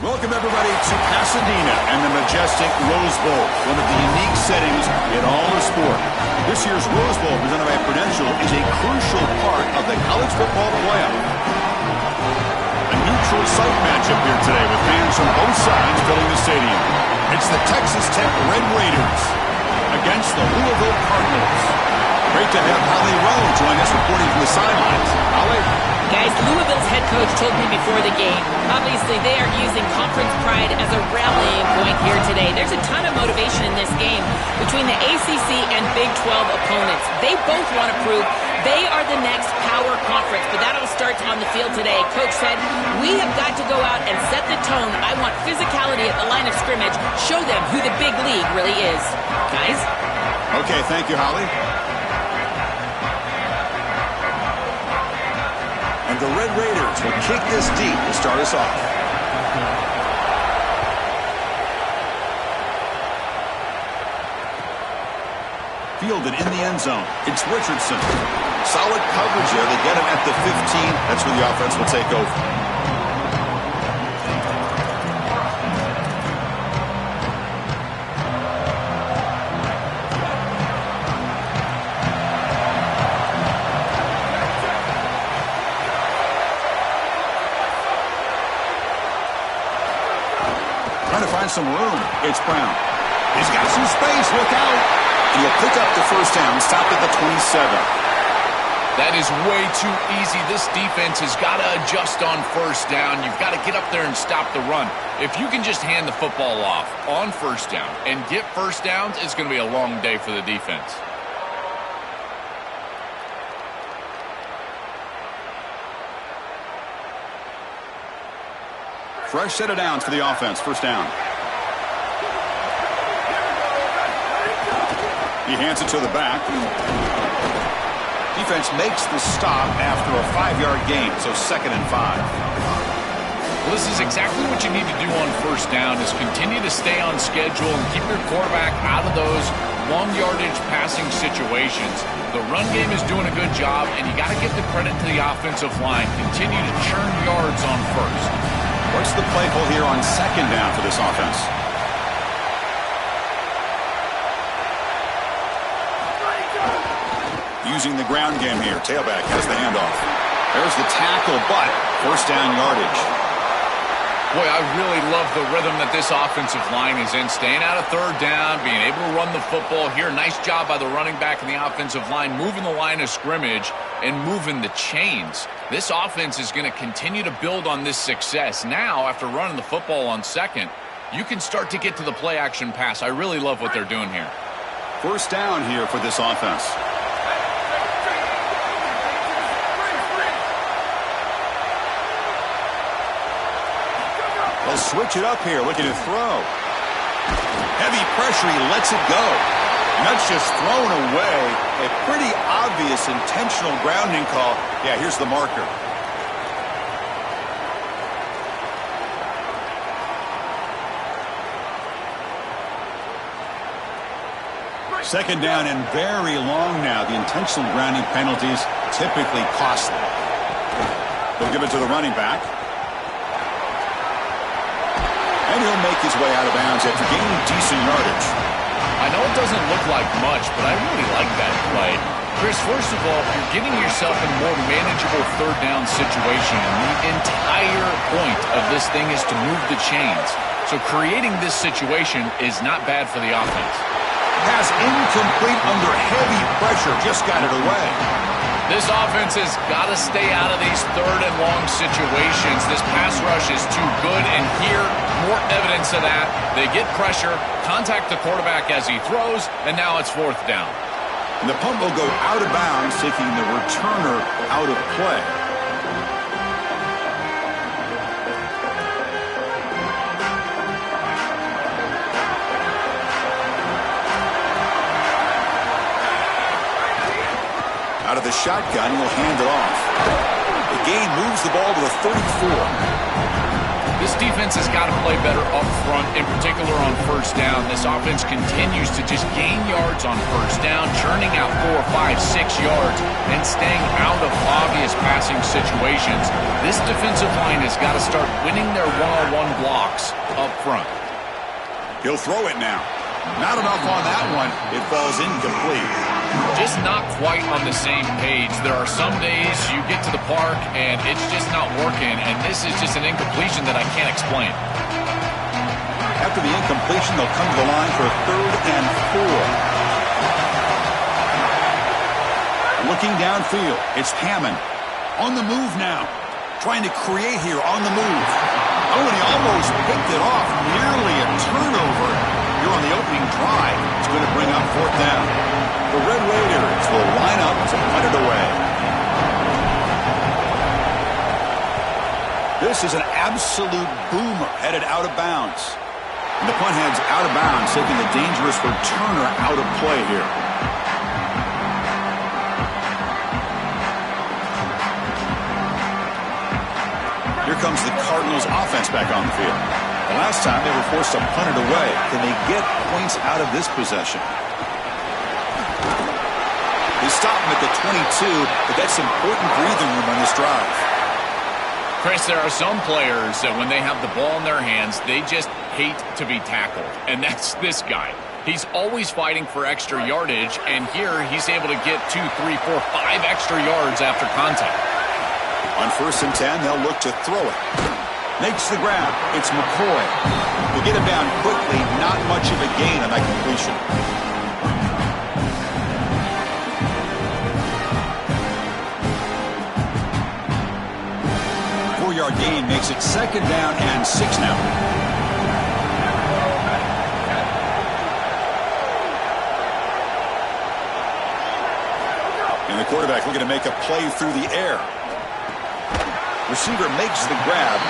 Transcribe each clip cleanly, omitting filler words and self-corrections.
Welcome, everybody, to Pasadena and the majestic Rose Bowl, one of the unique settings in all of sport. This year's Rose Bowl, presented by Prudential, is a crucial part of the college football playoff. A neutral site matchup here today with fans from both sides filling the stadium. It's the Texas Tech Red Raiders against the Louisville Cardinals. Great to have Holly Rowe join us reporting from the sidelines. Holly? Guys, Louisville's head coach told me before the game, obviously they are using conference pride as a rallying point here today. There's a ton of motivation in this game between the ACC and Big 12 opponents. They both want to prove they are the next power conference, but that all starts on the field today. Coach said, we have got to go out and set the tone. I want physicality at the line of scrimmage. Show them who the big league really is. Guys? Okay, thank you, Holly. And the Red Raiders will kick this deep to start us off. Fielded in the end zone. It's Richardson. Solid coverage there. They get him at the 15. That's where the offense will take over. Trying to find some room. It's Brown. He's got some space. Look out. And he'll pick up the first down. Stopped at the 27. That is way too easy. This defense has got to adjust on first down. You've got to get up there and stop the run. If you can just hand the football off on first down and get first downs, it's going to be a long day for the defense. Fresh set of downs for the offense. First down. He hands it to the back. Defense makes the stop after a 5-yard gain, so 2nd and 5. Well, this is exactly what you need to do on first down, is continue to stay on schedule and keep your quarterback out of those long yardage passing situations. The run game is doing a good job, and you got to give the credit to the offensive line. Continue to churn yards on first. What's the play call here on 2nd down for this offense? Using the ground game here. Tailback has the handoff. There's the tackle, but first down yardage. Boy, I really love the rhythm that this offensive line is in. Staying out of third down, being able to run the football here. Nice job by the running back and the offensive line, moving the line of scrimmage and moving the chains. This offense is going to continue to build on this success. Now, after running the football on 2nd, you can start to get to the play-action pass. I really love what they're doing here. First down here for this offense. They'll switch it up here, looking to throw. Heavy pressure, he lets it go. And that's just thrown away. A pretty obvious intentional grounding call. Yeah, here's the marker. Second down and very long now. The intentional grounding penalties typically costly. They'll give it to the running back. And he'll make his way out of bounds after gaining decent yardage. I know it doesn't look like much, but I really like that play. Chris, first of all, you're getting yourself in a more manageable third down situation. And the entire point of this thing is to move the chains. So creating this situation is not bad for the offense. Pass incomplete under heavy pressure. Just got it away. This offense has got to stay out of these third and long situations. This pass rush is too good, and here, more evidence of that. They get pressure, contact the quarterback as he throws, and now it's 4th down. And the punt will go out of bounds, taking the returner out of play. Out of the shotgun, he'll hand it off. The gain moves the ball to the 34. This defense has got to play better up front, in particular on first down. This offense continues to just gain yards on first down, churning out 4, 5, 6 yards, and staying out of obvious passing situations. This defensive line has got to start winning their one-on-one blocks up front. He'll throw it now. Not enough on that one. It falls incomplete. Just not quite on the same page. There are some days you get to the park and it's just not working, and this is just an incompletion that I can't explain. After the incompletion, they'll come to the line for 3rd and 4. Looking downfield, it's Hammond. On the move now. Trying to create here on the move. Oh, and he almost picked it off. Nearly a turnover. Here on the opening drive. It's going to bring up 4th down. The Red Raiders will line up to punt it away. This is an absolute boomer headed out of bounds. And the punt heads out of bounds, taking the dangerous returner out of play here. Here comes the Cardinals offense back on the field. The last time they were forced to punt it away. Can they get points out of this possession? They stop him at the 22, but that's important breathing room on this drive. Chris, there are some players that when they have the ball in their hands, they just hate to be tackled. And that's this guy. He's always fighting for extra yardage, and here he's able to get 2, 3, 4, 5 extra yards after contact. On 1st and 10, they'll look to throw it. Makes the grab. It's McCoy. They get him down quickly. Not much of a gain on that completion. Four-yard gain makes it 2nd down and 6 now. And the quarterback looking to make a play through the air. Receiver makes the grab.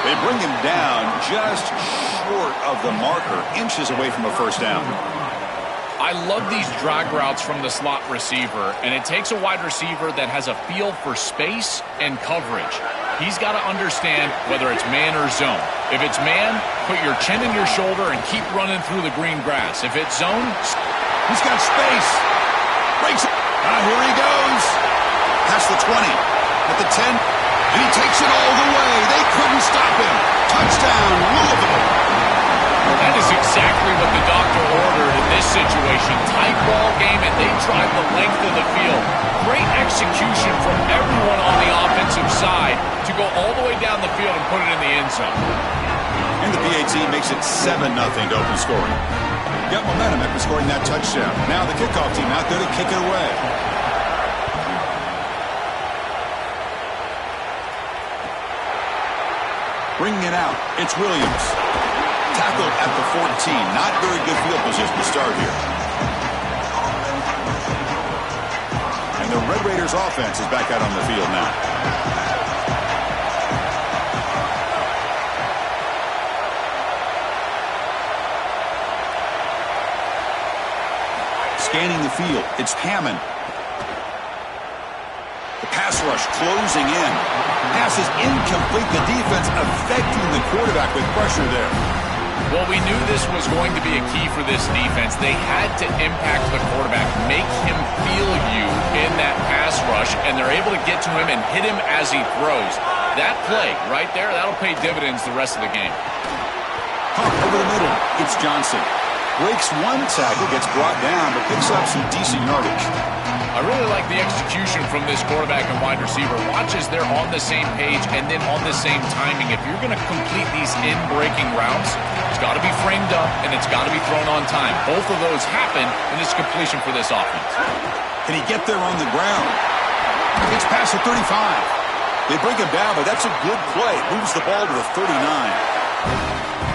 They bring him down just short of the marker, inches away from a 1st down. I love these drag routes from the slot receiver, and it takes a wide receiver that has a feel for space and coverage. He's got to understand whether it's man or zone. If it's man, put your chin in your shoulder and keep running through the green grass. If it's zone, he's got space. Breaks it. Here he goes. Past the 20. At the 10. And he takes it all the way. They couldn't stop him. Touchdown, Louisville. That is exactly what the doctor ordered in this situation. Tight ball game, and they drive the length of the field. Great execution from everyone on the offensive side to go all the way down the field and put it in the end zone. And the PAT makes it 7-0 to open scoring. Got momentum after scoring that touchdown. Now the kickoff team out there to kick it away. Bringing it out, it's Williams. Tackled at the 14. Not very good field position to start here. And the Red Raiders offense is back out on the field now. Scanning the field, it's Hammond. The pass rush closing in. Pass is incomplete. The defense affecting the quarterback with pressure there. Well, we knew this was going to be a key for this defense. They had to impact the quarterback, make him feel you in that pass rush, and they're able to get to him and hit him as he throws. That play right there, that'll pay dividends the rest of the game. Pump over the middle. It's Johnson. Breaks one tackle, gets brought down, but picks up some decent yardage. I really like the execution from this quarterback and wide receiver. Watch as they're on the same page and then on the same timing. If you're going to complete these in-breaking routes, it's got to be framed up and it's got to be thrown on time. Both of those happen in this completion for this offense. Can he get there on the ground? It's past the 35. They bring him down, but that's a good play. Moves the ball to the 39.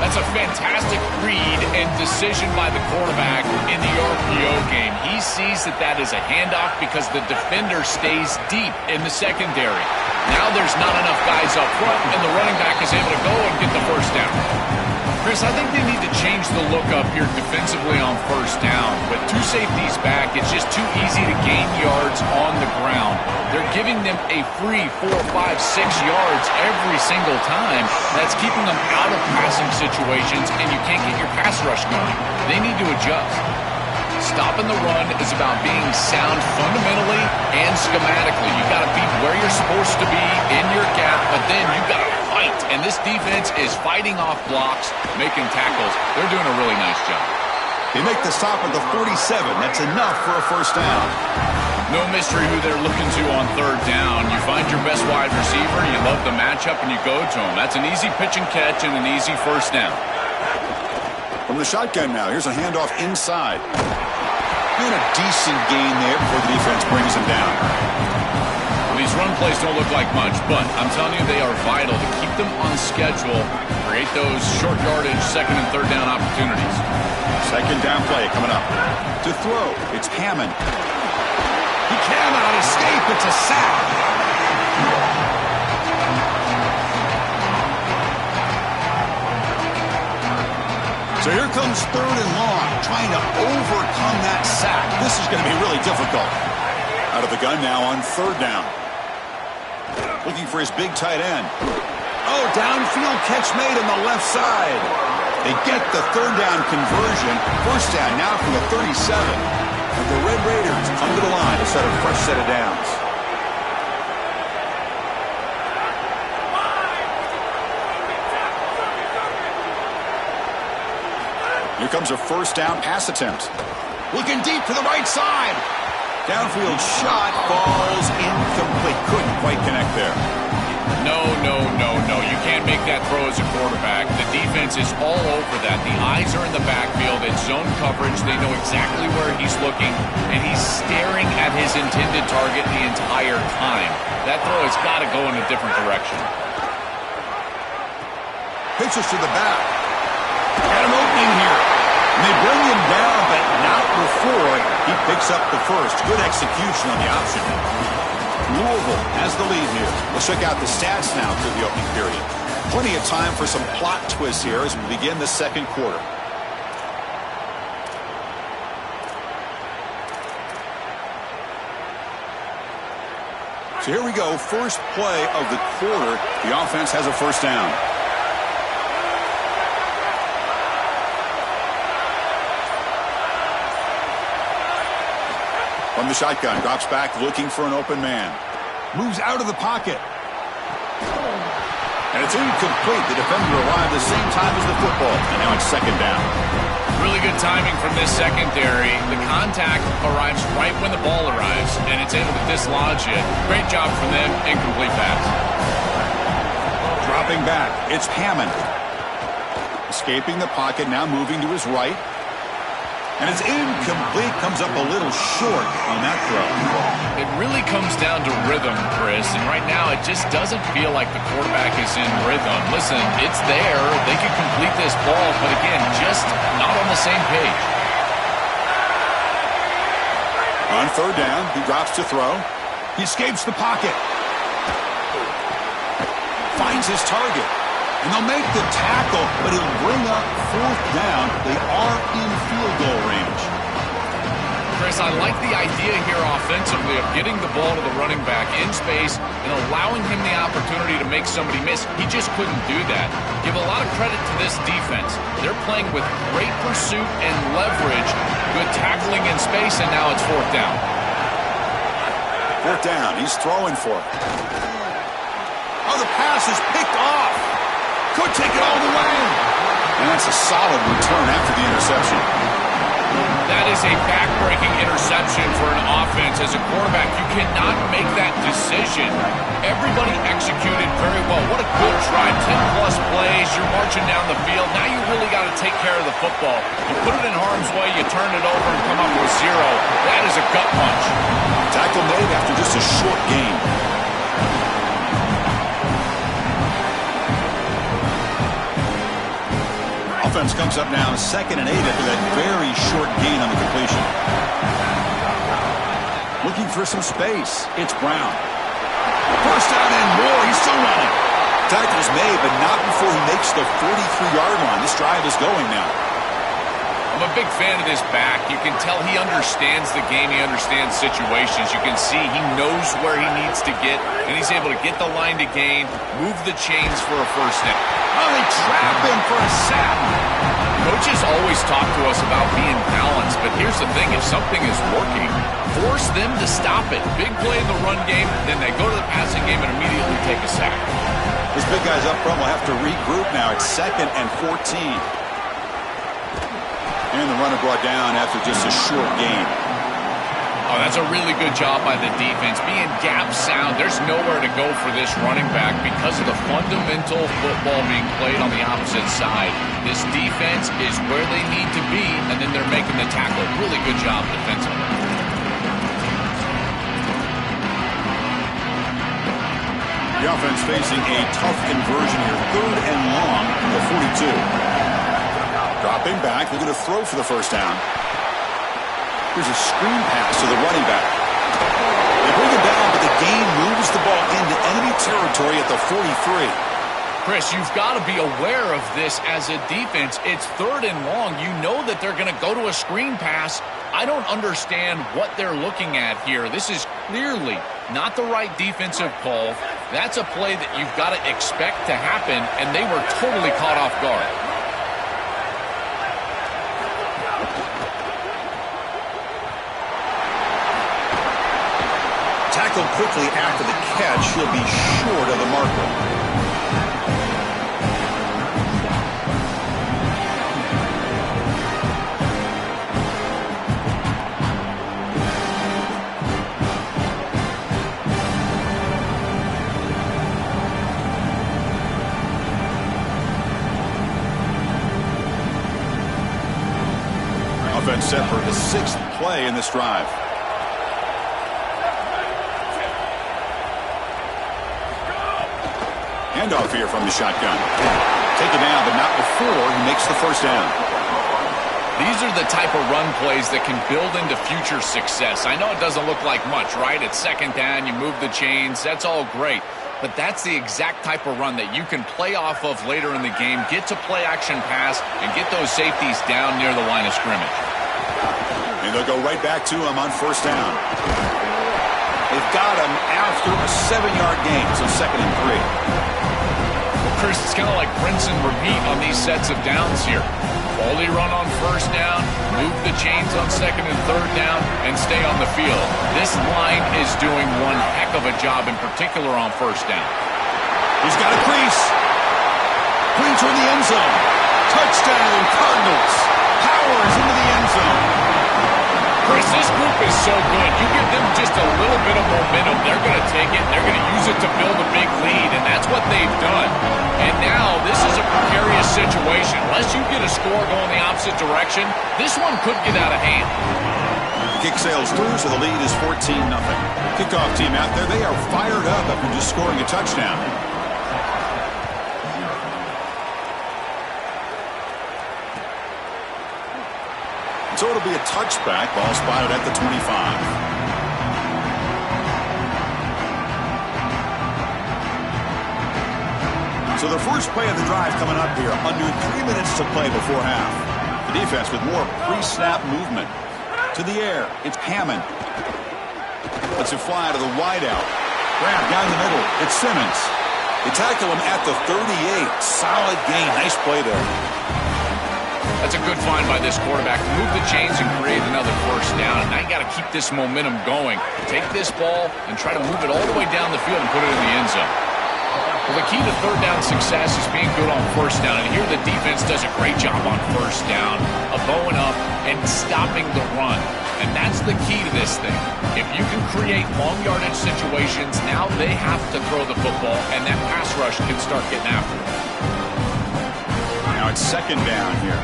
That's a fantastic read and decision by the quarterback in the RPO game. He sees that is a handoff because the defender stays deep in the secondary. Now there's not enough guys up front, and the running back is able to go and get the 1st down. Chris, Chris, I think they need to change the look up here defensively on first down. With two safeties back, it's just too easy to gain yards on the ground. They're giving them a free 4, 5, 6 yards every single time. That's keeping them out of passing situations, and you can't get your pass rush going. They need to adjust. Stopping the run is about being sound fundamentally and schematically. You got to be where you're supposed to be in your gap, but then you got to fight. And this defense is fighting off blocks, making tackles. They're doing a really nice job. They make the stop at the 47. That's enough for a first down. No mystery who they're looking to on third down. You find your best wide receiver, you love the matchup, and you go to him. That's an easy pitch and catch and an easy first down. From the shotgun now, here's a handoff inside. And a decent gain there before the defense brings him down. Well, these run plays don't look like much, but I'm telling you they are vital to keep them on schedule, create those short yardage second and third down opportunities. Second down play coming up. To throw, it's Hammond. He cannot escape. It's a sack. So here comes third and long, trying to overcome that sack. This is going to be really difficult. Out of the gun now on third down. Looking for his big tight end. Oh, downfield catch made on the left side. They get the third down conversion. First down now from the 37. And the Red Raiders come to the line to set a fresh set of downs. Here comes a first down pass attempt. Looking deep to the right side. Downfield shot falls incomplete. Couldn't quite connect there. No. You can't make that throw as a quarterback. The defense is all over that. The eyes are in the backfield. It's zone coverage. They know exactly where he's looking, and he's staring at his intended target the entire time. That throw has got to go in a different direction. Pitches to the back. Got an opening here. And they bring him down, but not before he picks up the first. Good execution on the option. Louisville has the lead here. Let's check out the stats now through the opening period. Plenty of time for some plot twists here as we begin the second quarter. So here we go. First play of the quarter. The offense has a first down. From the shotgun, drops back, looking for an open man. Moves out of the pocket. And it's incomplete. The defender arrived the same time as the football. And now it's second down. Really good timing from this secondary. The contact arrives right when the ball arrives, and it's able to dislodge it. Great job from them. Incomplete pass. Dropping back, it's Hammond. Escaping the pocket, now moving to his right. And it's incomplete, comes up a little short on that throw. It really comes down to rhythm, Chris, and right now it just doesn't feel like the quarterback is in rhythm. Listen, it's there. They can complete this ball, but again, just not on the same page. On third down, he drops to throw. He escapes the pocket. Finds his target. And they'll make the tackle, but it'll bring up fourth down. They are in field goal range. Chris, I like the idea here offensively of getting the ball to the running back in space and allowing him the opportunity to make somebody miss. He just couldn't do that. Give a lot of credit to this defense. They're playing with great pursuit and leverage, good tackling in space, and now it's fourth down. Fourth down, he's throwing for it. Oh, the pass is picked off. Could take it all the way. And that's a solid return after the interception. That is a back-breaking interception for an offense. As a quarterback, you cannot make that decision. Everybody executed very well. What a good drive. 10-plus plays. You're marching down the field. Now you really got to take care of the football. You put it in harm's way, you turn it over and come up with zero. That is a gut punch. Tackle made after just a short gain. Offense comes up now 2nd and 8 after that very short gain on the completion. Looking for some space. It's Brown. First down and more. He's still running. Tackle's made, but not before he makes the 43-yard line. This drive is going now. I'm a big fan of this back. You can tell he understands the game. He understands situations. You can see he knows where he needs to get, and he's able to get the line to gain, move the chains for a first down. Oh, they trap him for a sack. Coaches always talk to us about being balanced, but here's the thing. If something is working, force them to stop it. Big play in the run game, then they go to the passing game and immediately take a sack. These big guys up front will have to regroup now. It's 2nd and 14. And the runner brought down after just a short gain. Oh, that's a really good job by the defense. Being gap sound, there's nowhere to go for this running back because of the fundamental football being played on the opposite side. This defense is where they need to be, and then they're making the tackle. Really good job defensively. The offense facing a tough conversion here. 3rd and long from the 42. Dropping back, looking to throw for the first down. Here's a screen pass to the running back. They bring him down, but the gain moves the ball into enemy territory at the 43. Chris, you've got to be aware of this as a defense. It's 3rd and long. You know that they're going to go to a screen pass. I don't understand what they're looking at here. This is clearly not the right defensive call. That's a play that you've got to expect to happen, and they were totally caught off guard. Tackled quickly after the catch. He'll be short of the marker. Offense set for the 6th play in this drive. Handoff here from the shotgun. Taken down, but not before he makes the first down. These are the type of run plays that can build into future success. I know it doesn't look like much, right? It's 2nd down, you move the chains, that's all great. But that's the exact type of run that you can play off of later in the game, get to play action pass, and get those safeties down near the line of scrimmage. And they'll go right back to him on first down. They've got him after a 7-yard gain, so 2nd and 3. Chris, it's kind of like rinse and repeat on these sets of downs here. Quality run on first down, move the chains on 2nd and 3rd down, and stay on the field. This line is doing one heck of a job, in particular on first down. He's got a crease. Clean toward the end zone. Touchdown, Cardinals. Powers into the end zone. Chris, this group is so good. You give them just a little bit of momentum, they're going to take it, they're going to use it to build a big lead, and that's what they've done. And now, this is a precarious situation. Unless you get a score going the opposite direction, this one could get out of hand. Kick sails through, so the lead is 14-0. Kickoff team out there, they are fired up after just scoring a touchdown. So it'll be a touchback. Ball spotted at the 25. So the first play of the drive coming up here. Under 3 minutes to play before half. The defense with more pre-snap movement. To the air. It's Hammond. Lets it fly to the wideout. Grab down the middle. It's Simmons. They tackle him at the 38. Solid gain. Nice play there. That's a good find by this quarterback. Move the chains and create another first down. And now you got to keep this momentum going. Take this ball and try to move it all the way down the field and put it in the end zone. Well, the key to 3rd down success is being good on first down. And here the defense does a great job on first down of bowing up and stopping the run. And that's the key to this thing. If you can create long yardage situations, now they have to throw the football, and that pass rush can start getting after it. Now it's 2nd down here.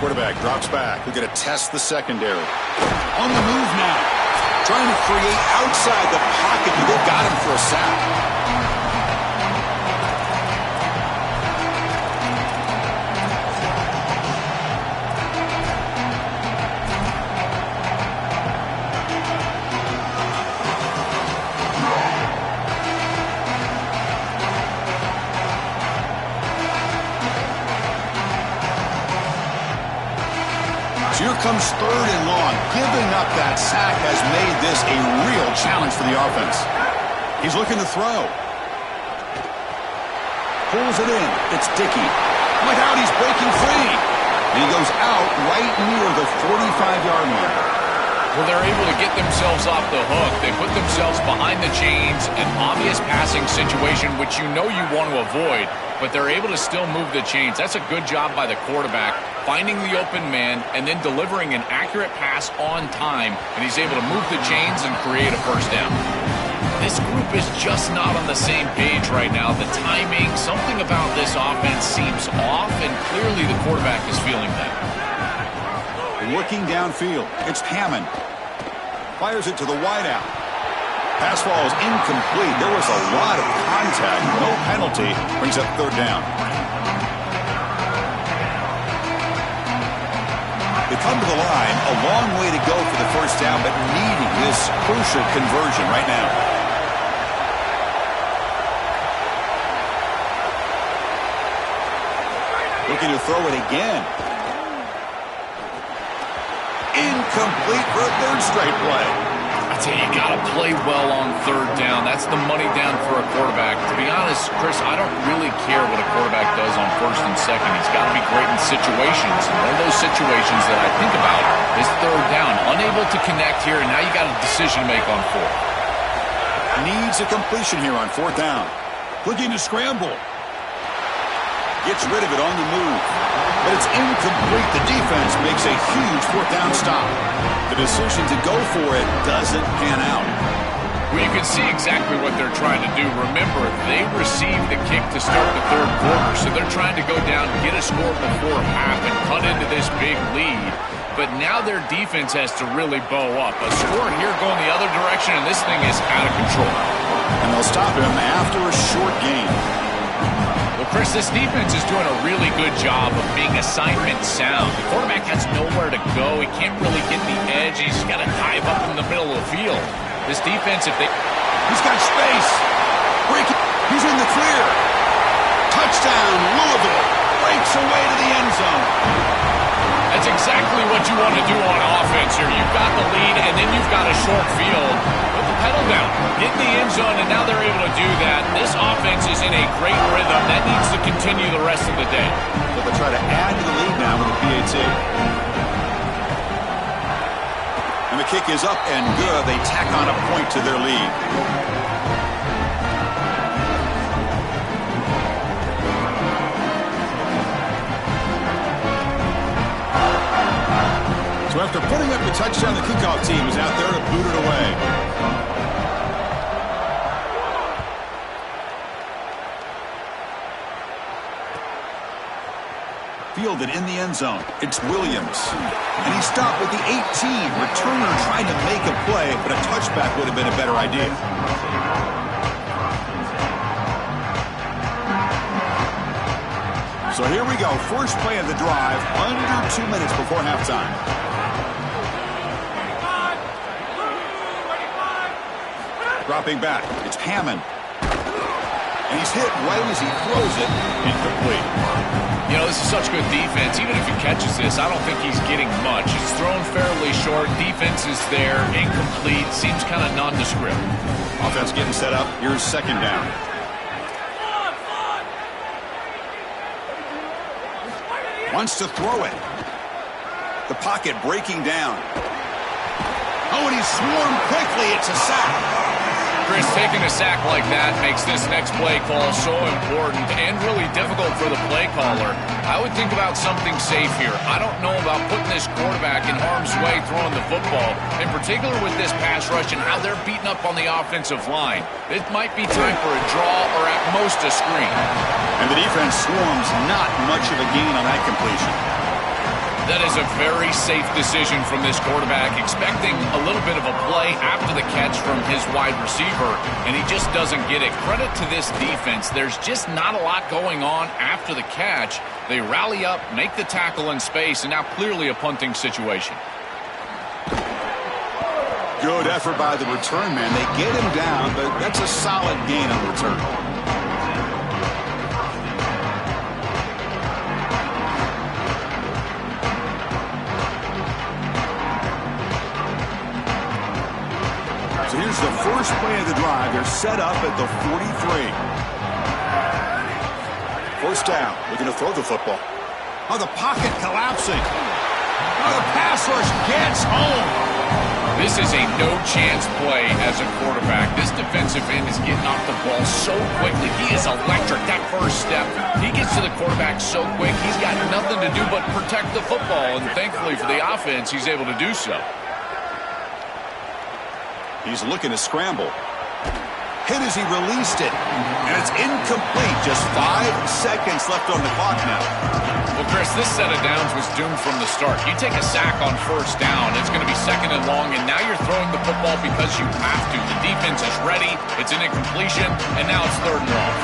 Quarterback drops back. We're going to test the secondary. On the move now. Trying to create outside the pocket. They got him for a sack. Here comes 3rd and long. Giving up that sack has made this a real challenge for the offense. He's looking to throw. Pulls it in. It's Dickey. Look out, he's breaking free. And he goes out right near the 45-yard line. Well, they're able to get themselves off the hook. They put themselves behind the chains, an obvious passing situation, which you know you want to avoid, but they're able to still move the chains. That's a good job by the quarterback, finding the open man and then delivering an accurate pass on time, and he's able to move the chains and create a first down. This group is just not on the same page right now. The timing, something about this offense seems off, and clearly the quarterback is feeling that. Looking downfield, it's Hammond. Fires it to the wideout. Pass falls incomplete. There was a lot of contact. No penalty. Brings up 3rd down. They come to the line. A long way to go for the first down, but needing this crucial conversion right now. Looking to throw it again. Incomplete for a 3rd straight play. I tell you, you got to play well on 3rd down. That's the money down for a quarterback. To be honest, Chris, I don't really care what a quarterback does on 1st and 2nd. He's got to be great in situations. And one of those situations that I think about is 3rd down. Unable to connect here, and now you got a decision to make on 4th. Needs a completion here on 4th down. Looking to scramble. Gets rid of it on the move. But it's incomplete. The defense makes a huge 4th down stop. The decision to go for it doesn't pan out. Well, you can see exactly what they're trying to do. Remember, they received the kick to start the 3rd quarter, so they're trying to go down, get a score before half, and cut into this big lead. But now their defense has to really bow up. A score here going the other direction, and this thing is out of control. And they'll stop him after a short gain. Well, Chris, this defense is doing a really good job of being assignment sound. The quarterback has nowhere to go. He can't really get the edge. He's got to dive up in the middle of the field. This defense, if they... He's got space. Breaking. He's in the clear. Touchdown, Louisville. Breaks away to the end zone. That's exactly what you want to do on offense here. You've got the lead, and then you've got a short field. Put the pedal down. Get in the end zone, and now they're able to do that. This offense is in a great rhythm. That needs to continue the rest of the day. So they'll try to add to the lead now with a PAT. And the kick is up and good. They tack on a point to their lead. So after putting up the touchdown, the kickoff team is out there to boot it away. Fielded in the end zone. It's Williams. And he stopped with the 18. Returner trying to make a play, but a touchback would have been a better idea. So here we go. First play of the drive, under 2 minutes before halftime. Dropping back. It's Hammond. And he's hit right as he throws it. Incomplete. You know, this is such good defense. Even if he catches this, I don't think he's getting much. It's thrown fairly short. Defense is there. Incomplete. Seems kind of nondescript. Offense getting set up. Here's 2nd down. Wants to throw it. The pocket breaking down. Oh, and he's swarmed quickly. It's a sack. Chris, taking a sack like that makes this next play call so important and really difficult for the play caller. I would think about something safe here. I don't know about putting this quarterback in harm's way throwing the football, in particular with this pass rush and how they're beating up on the offensive line. It might be time for a draw or at most a screen. And the defense swarms, not much of a gain on that completion. That is a very safe decision from this quarterback, expecting a little bit of a play after the catch from his wide receiver, and he just doesn't get it. Credit to this defense. There's just not a lot going on after the catch. They rally up, make the tackle in space, and now clearly a punting situation. Good effort by the return man. They get him down, but that's a solid gain on the return. set up at the 43. First down. Looking to throw the football. Oh, the pocket collapsing. Oh, the pass rush gets home. This is a no-chance play as a quarterback. This defensive end is getting off the ball so quickly. He is electric. That first step, he gets to the quarterback so quick, he's got nothing to do but protect the football. And thankfully for the offense, he's able to do so. He's looking to scramble. Hit as he released it. And it's incomplete. Just 5 seconds left on the clock now. Well, Chris, this set of downs was doomed from the start. You take a sack on first down, it's going to be 2nd and long, and now you're throwing the football because you have to. The defense is ready. It's an incompletion, and now it's 3rd and long.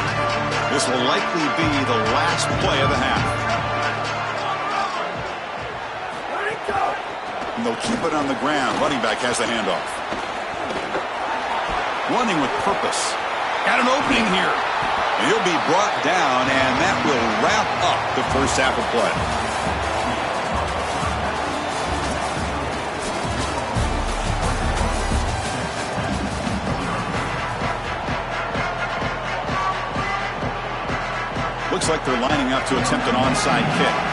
This will likely be the last play of the half. And they'll keep it on the ground. Running back has the handoff. Running with purpose. Got an opening here. And he'll be brought down, and that will wrap up the first half of play. Looks like they're lining up to attempt an onside kick.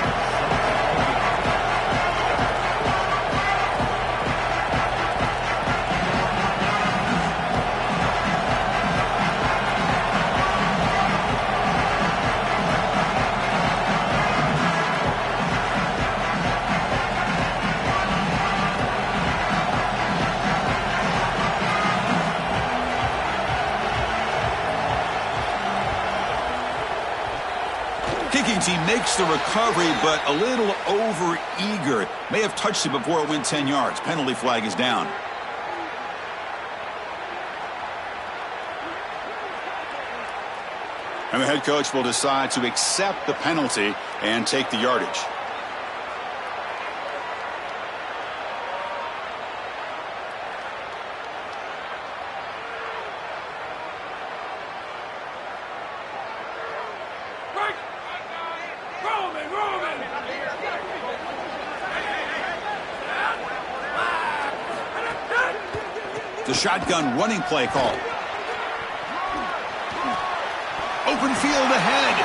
Kicking team makes the recovery, but a little over-eager. May have touched it before it went 10 yards. Penalty flag is down. And the head coach will decide to accept the penalty and take the yardage. The shotgun running play call. Open field ahead.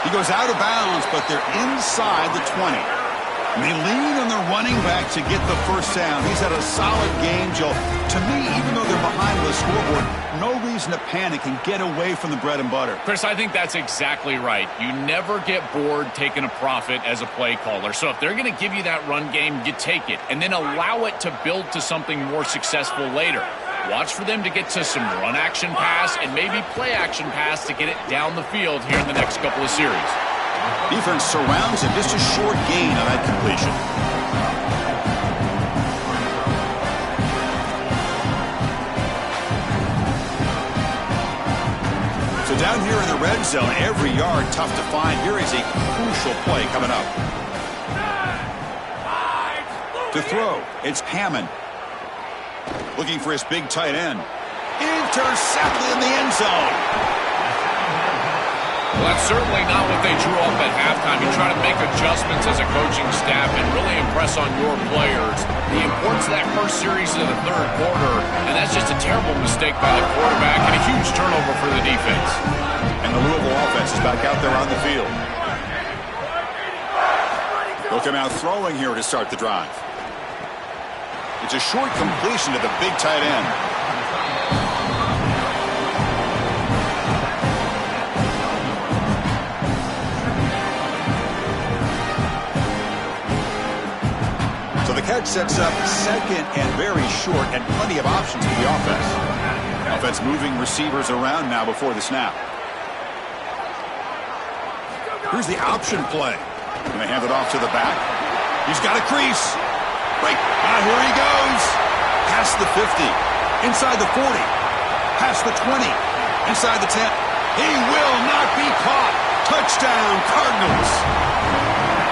He goes out of bounds, but they're inside the 20. And they lean on their running back to get the first down. He's had a solid game, Joe. To me, even though they're behind the scoreboard, no reason to panic and get away from the bread and butter. Chris, I think that's exactly right. You never get bored taking a profit as a play caller. So if they're going to give you that run game, you take it. And then allow it to build to something more successful later. Watch for them to get to some run action pass and maybe play action pass to get it down the field here in the next couple of series. Defense surrounds him. Just a short gain on that completion. So down here in the red zone, every yard tough to find. Here is a crucial play coming up. To throw, it's Hammond. Looking for his big tight end. Intercepted in the end zone. Well, that's certainly not what they drew up at halftime. You try to make adjustments as a coaching staff and really impress on your players. The importance of that first series of the 3rd quarter, and that's just a terrible mistake by the quarterback and a huge turnover for the defense. And the Louisville offense is back out there on the field. They'll come out throwing here to start the drive. It's a short completion to the big tight end. So the catch sets up 2nd and very short, and plenty of options for the offense. Offense moving receivers around now before the snap. Here's the option play. Going to hand it off to the back. He's got a crease. Right. Here he goes. Past the 50. Inside the 40. Past the 20. Inside the 10. He will not be caught. Touchdown, Cardinals.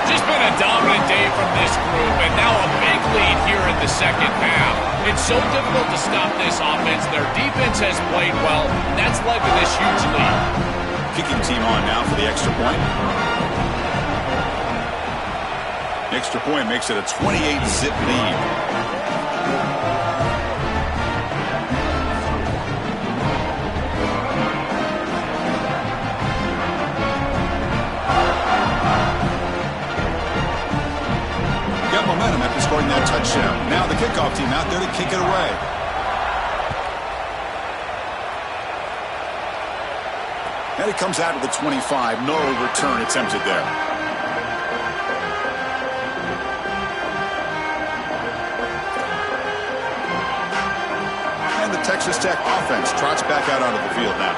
Just been a dominant day from this group, and now a big lead here in the 2nd half. It's so difficult to stop this offense. Their defense has played well, and that's led to this huge lead. Kicking team on now for the extra point. Extra point makes it a 28-zip lead. touchdown. Now the kickoff team out there to kick it away. And it comes out of the 25. No return attempted there. And the Texas Tech offense trots back out onto the field now.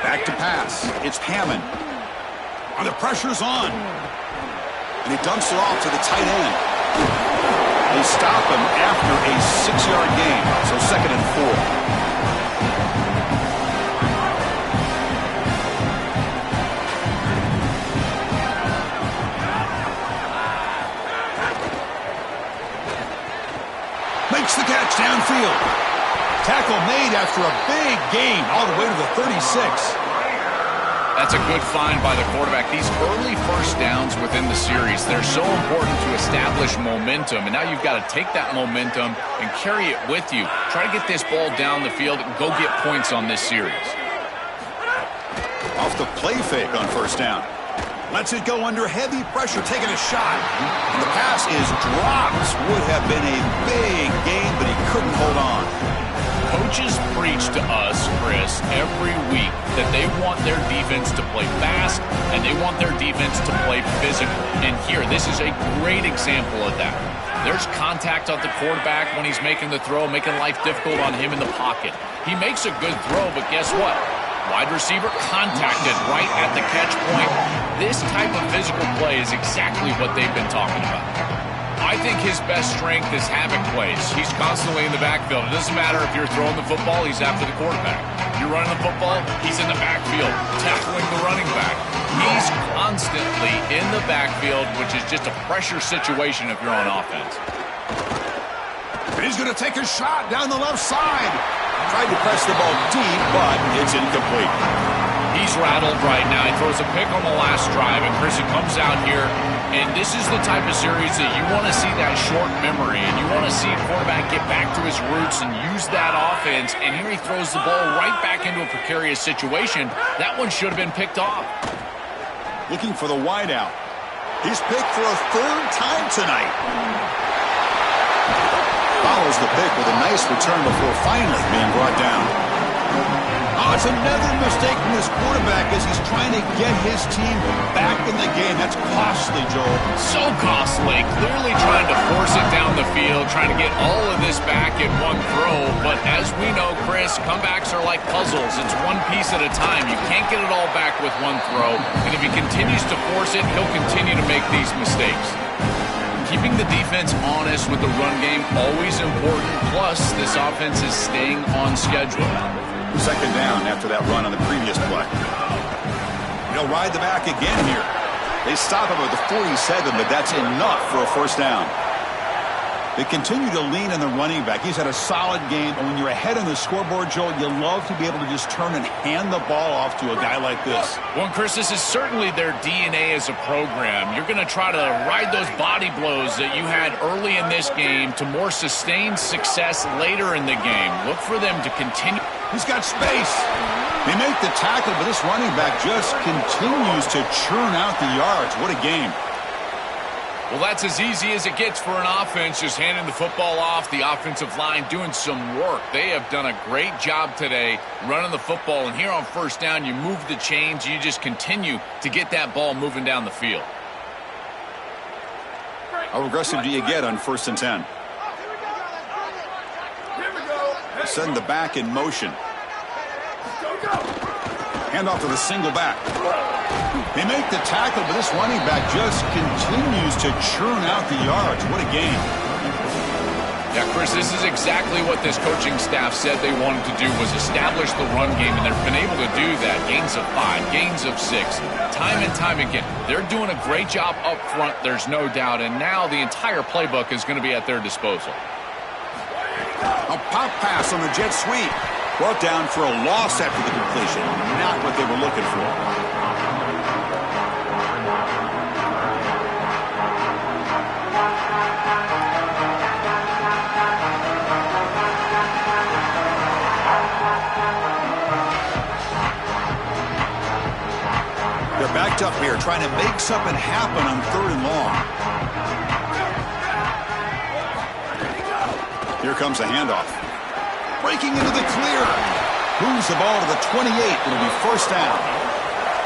Back to pass. It's Hammond. And the pressure's on. And he dumps it off to the tight end. They stop him after a 6-yard gain. So 2nd and 4. Makes the catch downfield. Tackle made after a big gain all the way to the 36. That's a good find by the quarterback. These early first downs within the series, they're so important to establish momentum. And now you've got to take that momentum and carry it with you. Try to get this ball down the field and go get points on this series. Off the play fake on 1st down. Lets it go under heavy pressure, taking a shot. And the pass is dropped. Would have been a big gain, but he couldn't hold on. Coaches preach to us, Chris, every week that they want their defense to play fast and they want their defense to play physical. And here, this is a great example of that. There's contact on the quarterback when he's making the throw, making life difficult on him in the pocket. He makes a good throw, but guess what? Wide receiver contacted right at the catch point. This type of physical play is exactly what they've been talking about. I think his best strength is havoc plays. He's constantly in the backfield. It doesn't matter if you're throwing the football, he's after the quarterback. You're running the football, he's in the backfield, tackling the running back. He's constantly in the backfield, which is just a pressure situation if you're on offense. He's going to take a shot down the left side. Tried to press the ball deep, but it's incomplete. He's rattled right now. He throws a pick on the last drive, and Chris, he comes out here, and this is the type of series that you want to see that short memory, and you want to see a quarterback get back to his roots and use that offense, and here he throws the ball right back into a precarious situation. That one should have been picked off. Looking for the wideout. He's picked for a 3rd time tonight. Follows the pick with a nice return before finally being brought down. Oh, it's another mistake from this quarterback as he's trying to get his team back in the game. That's costly, Joel. So costly. Clearly trying to force it down the field, trying to get all of this back in one throw. But as we know, Chris, comebacks are like puzzles. It's one piece at a time. You can't get it all back with one throw. And if he continues to force it, he'll continue to make these mistakes. Keeping the defense honest with the run game, always important. Plus, this offense is staying on schedule. 2nd down after that run on the previous play. He'll ride the back again here. They stop him at the 47, but that's enough for a 1st down. They continue to lean on the running back. He's had a solid game, and when you're ahead on the scoreboard, Joel, you love to be able to just turn and hand the ball off to a guy like this. Well, Chris, this is certainly their DNA as a program. You're going to try to ride those body blows that you had early in this game to more sustained success later in the game. Look for them to continue. He's got space. They make the tackle, but this running back just continues to churn out the yards. What a game. Well, that's as easy as it gets for an offense, just handing the football off. The offensive line doing some work. They have done a great job today running the football. And here on 1st down, you move the chains. You just continue to get that ball moving down the field. How aggressive do you get on 1st and 10? Send the back in motion. Hand off to the single back. They make the tackle, but this running back just continues to churn out the yards. What a game. Yeah, Chris, this is exactly what this coaching staff said they wanted to do, was establish the run game, and they've been able to do that. Gains of 5, gains of 6, time and time again. They're doing a great job up front, there's no doubt, and now the entire playbook is going to be at their disposal. A pop pass on the jet sweep. Brought down for a loss after the completion. Not what they were looking for. picked up here, trying to make something happen on 3rd and long. Here comes a handoff. Breaking into the clear. Moves the ball to the 28. It'll be first down.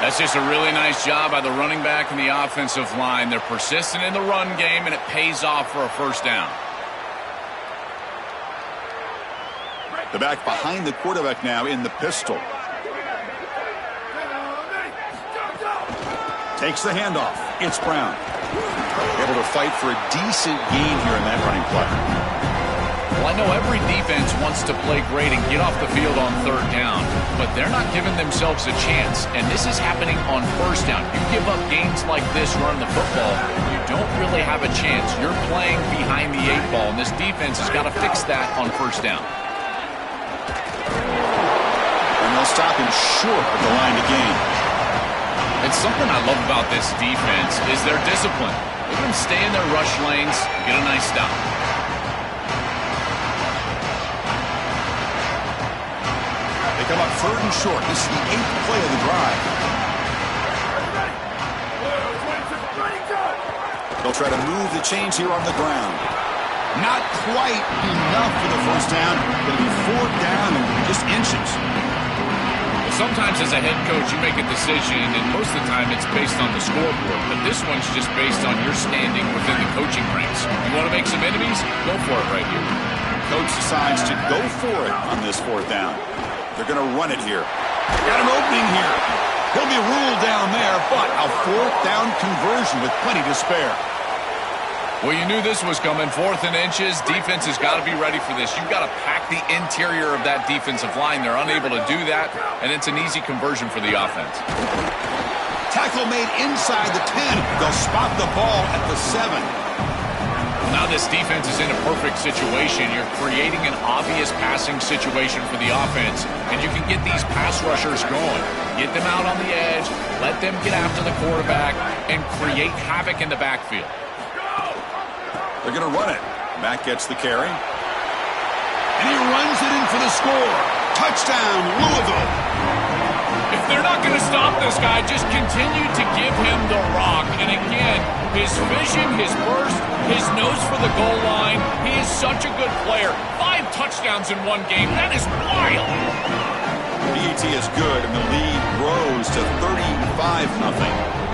That's just a really nice job by the running back and the offensive line. They're persistent in the run game, and it pays off for a first down. The back behind the quarterback now in the pistol. Takes the handoff. It's Brown. Able to fight for a decent gain here in that running play. Well, I know every defense wants to play great and get off the field on 3rd down, but they're not giving themselves a chance, and this is happening on 1st down. You give up games like this running the football, you don't really have a chance. You're playing behind the 8 ball, and this defense has got to fix that on 1st down. And they'll stop him short of the line to gain. And something I love about this defense is their discipline. Let them stay in their rush lanes, get a nice stop. Come up 3rd and short. This is the 8th play of the drive. They'll try to move the chains here on the ground. Not quite enough for the first down. It'll be 4th down and just inches. Sometimes as a head coach, you make a decision, and most of the time it's based on the scoreboard. But this one's just based on your standing within the coaching ranks. You want to make some enemies? Go for it right here. Coach decides to go for it on this 4th down. They're going to run it here. Got an opening here. He'll be ruled down there, but a 4th down conversion with plenty to spare. Well, you knew this was coming. 4th and inches. Defense has got to be ready for this. You've got to pack the interior of that defensive line. They're unable to do that, and it's an easy conversion for the offense. Tackle made inside the 10. They'll spot the ball at the 7. Now this defense is in a perfect situation. You're creating an obvious passing situation for the offense, and you can get these pass rushers going. Get them out on the edge, let them get after the quarterback, and create havoc in the backfield. They're going to run it. Matt gets the carry. And he runs it in for the score. Touchdown, Louisville. If they're not going to stop this guy, just continue to give him the rock. And again, his vision, his burst, his nose for the goal line. He is such a good player. 5 touchdowns in one game. That is wild. PET is good, and the lead grows to 35-0.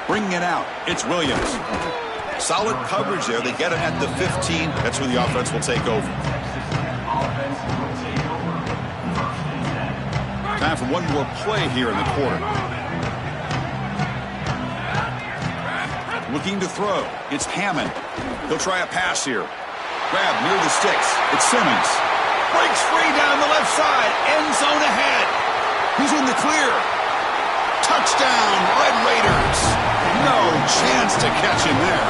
Bringing it out, it's Williams. Solid coverage there. They get it at the 15. That's where the offense will take over. Time for one more play here in the quarter. Looking to throw. It's Hammond. He'll try a pass here. Grab near the sticks. It's Simmons. Breaks free down the left side. End zone ahead. He's in the clear. Touchdown, Red Raiders. No chance to catch him there.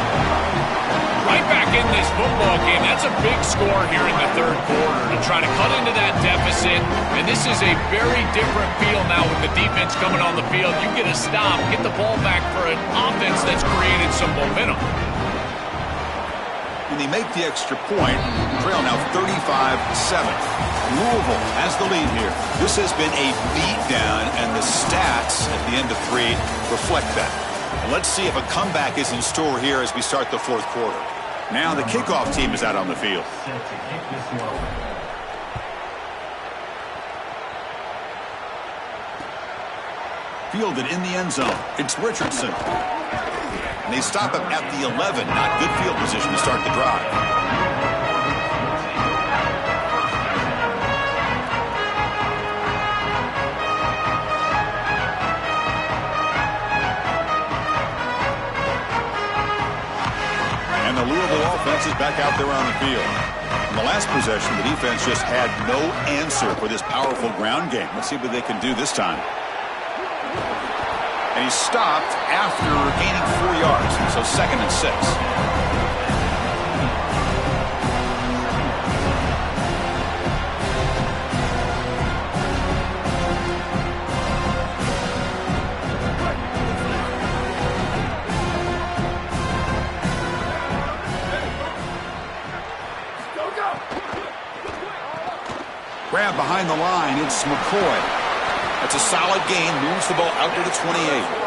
Right back in this football game. That's a big score here in the 3rd quarter to try to cut into that deficit. And this is a very different feel now with the defense coming on the field. You get a stop, get the ball back for an offense that's created some momentum. And they make the extra point. Trail now 35-7. Louisville has the lead here. This has been a beatdown, and the stats at the end of 3 reflect that. And let's see if a comeback is in store here as we start the 4th quarter. Now the kickoff team is out on the field. Fielded in the end zone. It's Richardson. And they stop him at the 11. Not good field position to start the drive. The Louisville offense is back out there on the field. In the last possession, the defense just had no answer for this powerful ground game. Let's see what they can do this time. And he stopped after gaining 4 yards, so 2nd and 6. Grab behind the line. It's McCoy. That's a solid gain. Moves the ball out to the 28.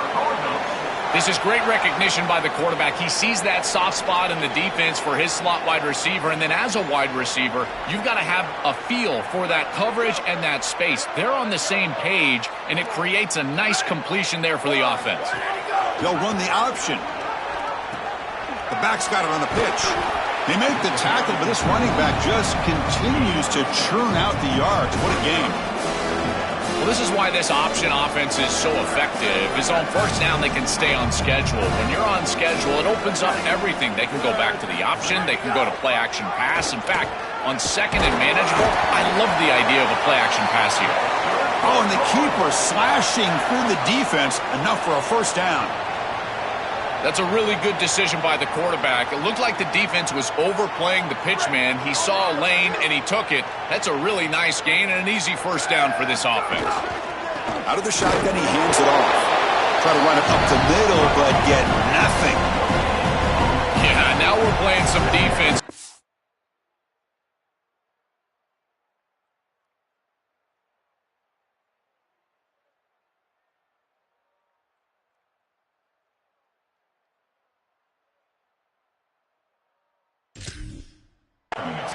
This is great recognition by the quarterback. He sees that soft spot in the defense for his slot wide receiver, and then as a wide receiver, you've got to have a feel for that coverage and that space. They're on the same page, and it creates a nice completion there for the offense. They'll run the option. The back's got it on the pitch. They make the tackle, but this running back just continues to churn out the yards. What a game. Well, this is why this option offense is so effective, is on first down they can stay on schedule. When you're on schedule, it opens up everything. They can go back to the option. They can go to play-action pass. In fact, on second and manageable, I love the idea of a play-action pass here. Oh, and the keeper slashing through the defense, enough for a first down. That's a really good decision by the quarterback. It looked like the defense was overplaying the pitchman. He saw a lane, and he took it. That's a really nice gain and an easy first down for this offense. Out of the shotgun, he hands it off. Try to run it up the middle, but get nothing. Yeah, now we're playing some defense.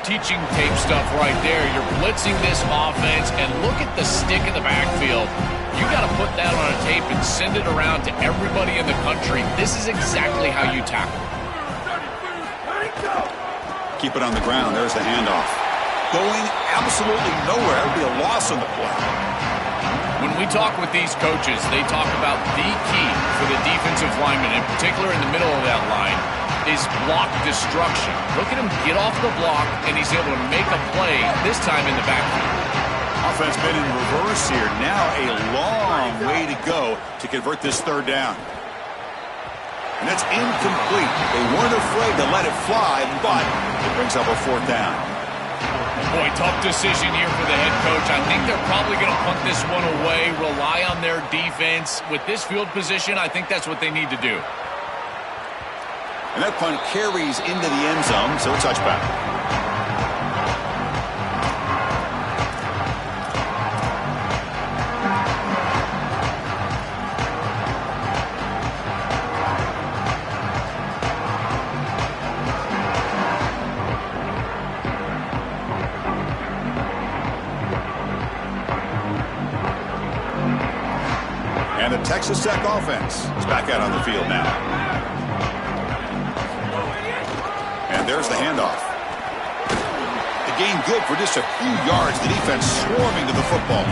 Teaching tape stuff right there. You're blitzing this offense, and look at the stick in the backfield. You got to put that on a tape and send it around to everybody in the country. This is exactly how you tackle. Keep it on the ground. There's the handoff. Going absolutely nowhere. That would be a loss on the play. When we talk with these coaches, they talk about the key for the defensive lineman, in particular in the middle of that line, is block destruction. Look at him get off the block, and he's able to make a play, this time in the backfield. Offense been in reverse here. Now a long way to go to convert this third down. And that's incomplete. They weren't afraid to let it fly, but it brings up a fourth down. Boy, tough decision here for the head coach. I think they're probably going to punt this one away, rely on their defense. With this field position, I think that's what they need to do. And that punt carries into the end zone, so a touchback. And the Texas Tech offense is back out on the field now. And there's the handoff. The gain good for just a few yards. The defense swarming to the football.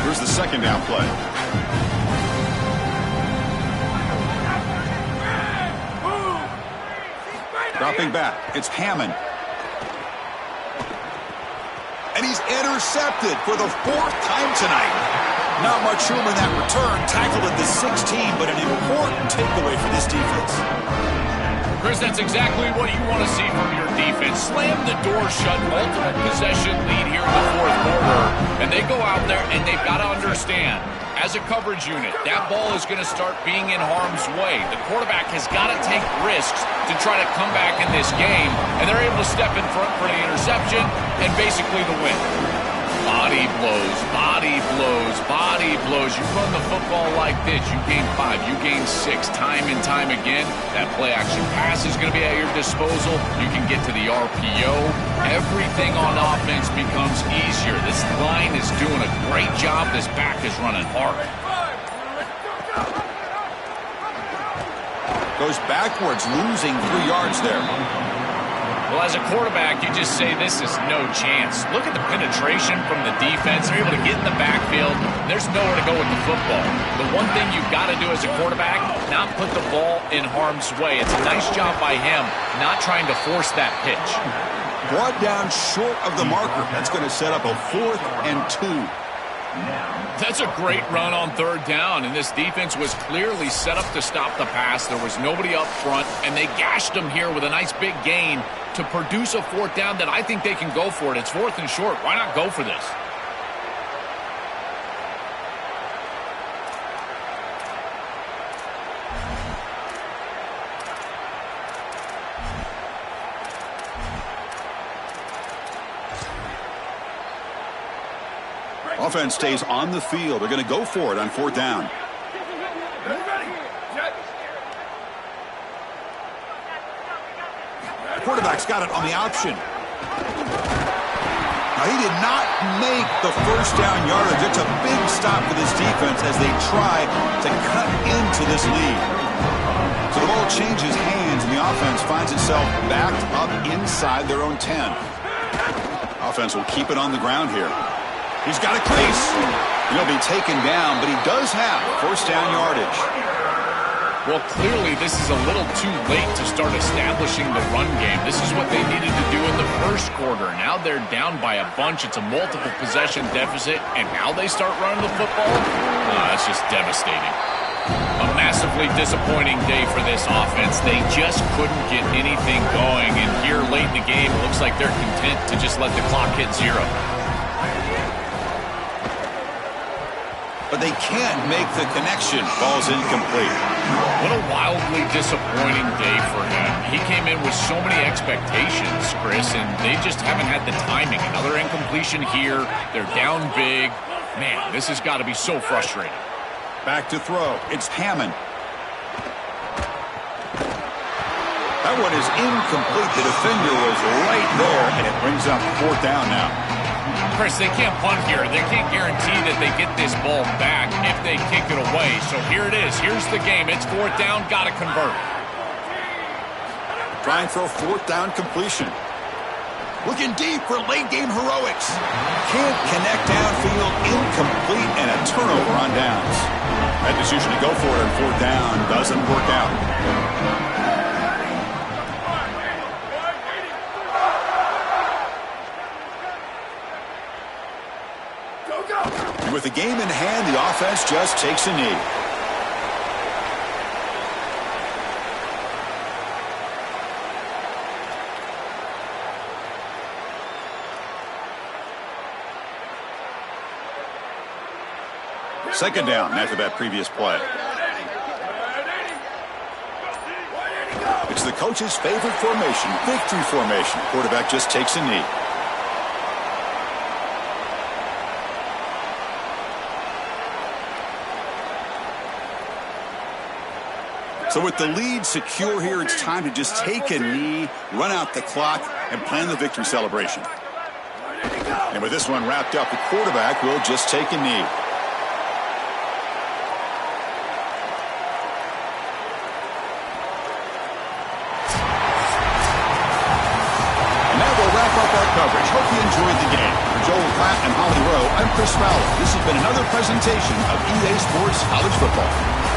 Here's the second down play. Dropping back, it's Hammond. And he's intercepted for the fourth time tonight. Not much room in that return. Tackled at the 16, but an important takeaway for this defense. Chris, that's exactly what you want to see from your defense. Slam the door shut, multiple possession lead here in the fourth quarter. And they go out there and they've got to understand, as a coverage unit, that ball is going to start being in harm's way. The quarterback has got to take risks to try to come back in this game, and they're able to step in front for the interception and basically the win. Body blows, body blows, body blows. You run the football like this, you gain 5, you gain 6, time and time again. That play-action pass is going to be at your disposal. You can get to the RPO. Everything on offense becomes easier. This line is doing a great job. This back is running hard. Goes backwards, losing 3 yards there. Well, as a quarterback, you just say this is no chance. Look at the penetration from the defense. They're able to get in the backfield. There's nowhere to go with the football. The one thing you've got to do as a quarterback, not put the ball in harm's way. It's a nice job by him, not trying to force that pitch. Brought down short of the marker. That's going to set up a 4th and 2. That's a great run on third down, and this defense was clearly set up to stop the pass. There was nobody up front, and they gashed them here with a nice big gain to produce a fourth down that I think they can go for it. It's fourth and short. Why not go for this? Offense stays on the field. They're going to go for it on fourth down. The quarterback's got it on the option. Now, he did not make the first down yardage. It's a big stop for this defense as they try to cut into this lead. So the ball changes hands, and the offense finds itself backed up inside their own 10. Offense will keep it on the ground here. He's got a crease. He'll be taken down, but he does have first down yardage. Well, clearly this is a little too late to start establishing the run game. This is what they needed to do in the first quarter. Now they're down by a bunch. It's a multiple possession deficit, and now they start running the football? That's just devastating. A massively disappointing day for this offense. They just couldn't get anything going, and here late in the game, it looks like they're content to just let the clock hit zero. But they can't make the connection. Ball's incomplete. What a wildly disappointing day for him. He came in with so many expectations, Chris, and they just haven't had the timing. Another incompletion here. They're down big. Man, this has got to be so frustrating. Back to throw. It's Hammond. That one is incomplete. The defender was right there, and it brings up fourth down now. Chris, they can't punt here. They can't guarantee that they get this ball back if they kick it away. So here it is. Here's the game. It's fourth down. Got to convert. Trying for a fourth down completion. Looking deep for late game heroics. Can't connect downfield. Incomplete and a turnover on downs. That decision to go for it on fourth down doesn't work out. With the game in hand, the offense just takes a knee. Second down after that previous play. It's the coach's favorite formation, victory formation. Quarterback just takes a knee. So with the lead secure here, it's time to just take a knee, run out the clock, and plan the victory celebration. And with this one wrapped up, the quarterback will just take a knee. And that will wrap up our coverage. Hope you enjoyed the game. For Joel Platt and Holly Rowe, I'm Chris Fowler. This has been another presentation of EA Sports College Football.